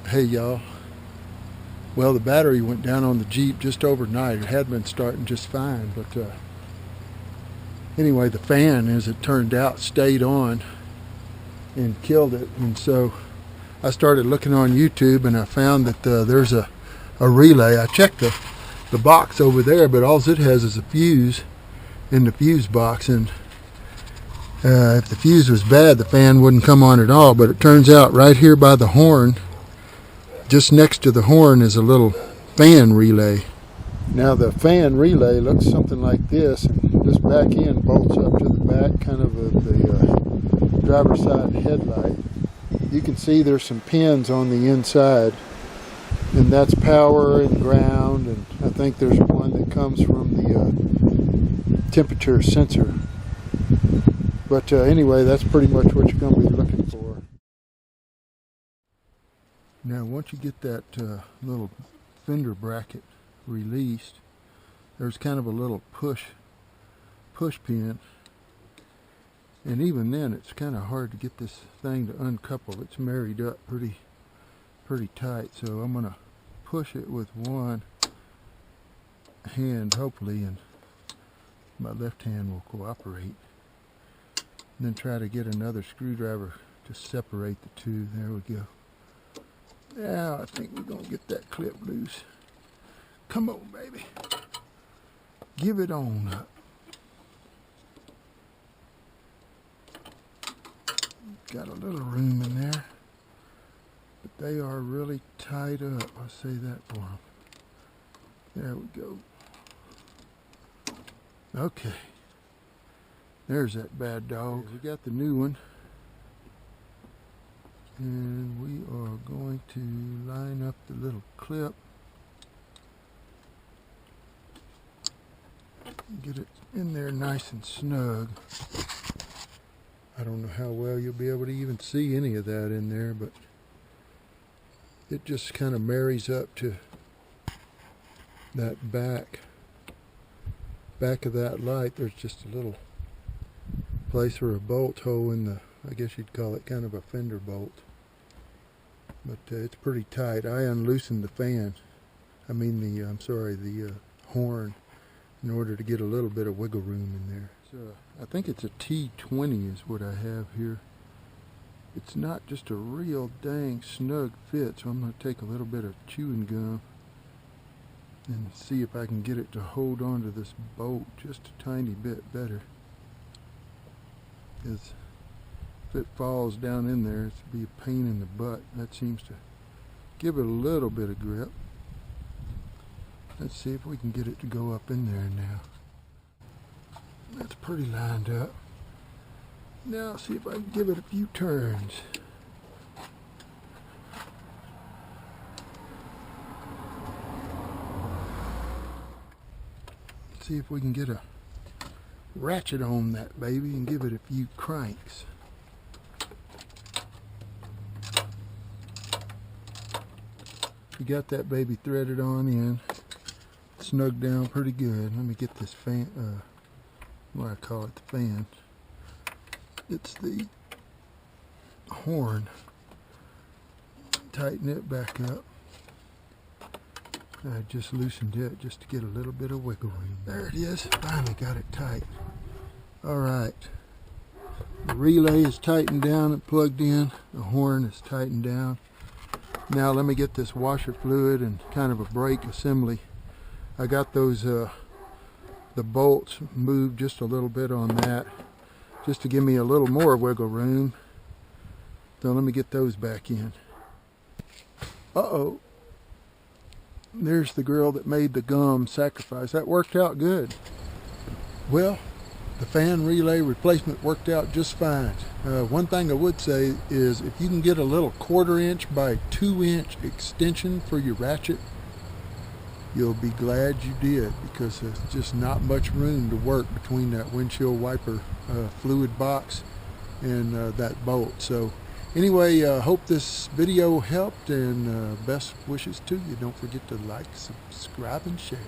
Hey y'all, well the battery went down on the Jeep just overnight. It had been starting just fine, but anyway, the fan, as it turned out, stayed on and killed it. And so I started looking on YouTube and I found that there's a relay. I checked the box over there, but all it has is a fuse in the fuse box, and if the fuse was bad the fan wouldn't come on at all. But it turns out right here by the horn, just next to the horn, is a little fan relay. Now the fan relay looks something like this, and this back end bolts up to the back, kind of the driver's side headlight. You can see there's some pins on the inside, and that's power and ground, and I think there's one that comes from the temperature sensor. But anyway, that's pretty much what you're going to be looking for. Now once you get that little fender bracket released, there's kind of a little push pin, and even then it's kind of hard to get this thing to uncouple. It's married up pretty tight, so I'm going to push it with one hand hopefully, and my left hand will cooperate, and then try to get another screwdriver to separate the two. There we go. Now I think we're going to get that clip loose. Come on, baby. Give it on up. Got a little room in there, but they are really tied up. I'll say that for them. There we go. Okay. There's that bad dog. We got the new one. And we are going to line up the little clip. Get it in there nice and snug. I don't know how well you'll be able to even see any of that in there, but it just kind of marries up to that back of that light. There's just a little place for a bolt hole in the, I guess you'd call it kind of a fender bolt. But it's pretty tight. I unloosened the fan. the horn, in order to get a little bit of wiggle room in there. So I think it's a T20 is what I have here. It's not just a real dang snug fit, so I'm going to take a little bit of chewing gum and see if I can get it to hold on to this bolt just a tiny bit better. Because if it falls down in there, it's be a pain in the butt. That seems to give it a little bit of grip. Let's see if we can get it to go up in there now. That's pretty lined up. Now see if I can give it a few turns. See if we can get a ratchet on that baby and give it a few cranks. We got that baby threaded on in, snugged down pretty good. Let me get this fan, what I call it, the fan. It's the horn. Tighten it back up. I just loosened it just to get a little bit of wiggle room. There it is. Finally got it tight. Alright. The relay is tightened down and plugged in. The horn is tightened down. Now let me get this washer fluid and kind of a brake assembly. I got those the bolts moved just a little bit on that, just to give me a little more wiggle room. So let me get those back in. Uh-oh. There's the girl that made the gum sacrifice. That worked out good. Well, the fan relay replacement worked out just fine. One thing I would say is if you can get a little 1/4 inch by 2 inch extension for your ratchet, you'll be glad you did, because there's just not much room to work between that windshield wiper fluid box and that bolt. So anyway, hope this video helped, and best wishes to you. Don't forget to like, subscribe, and share.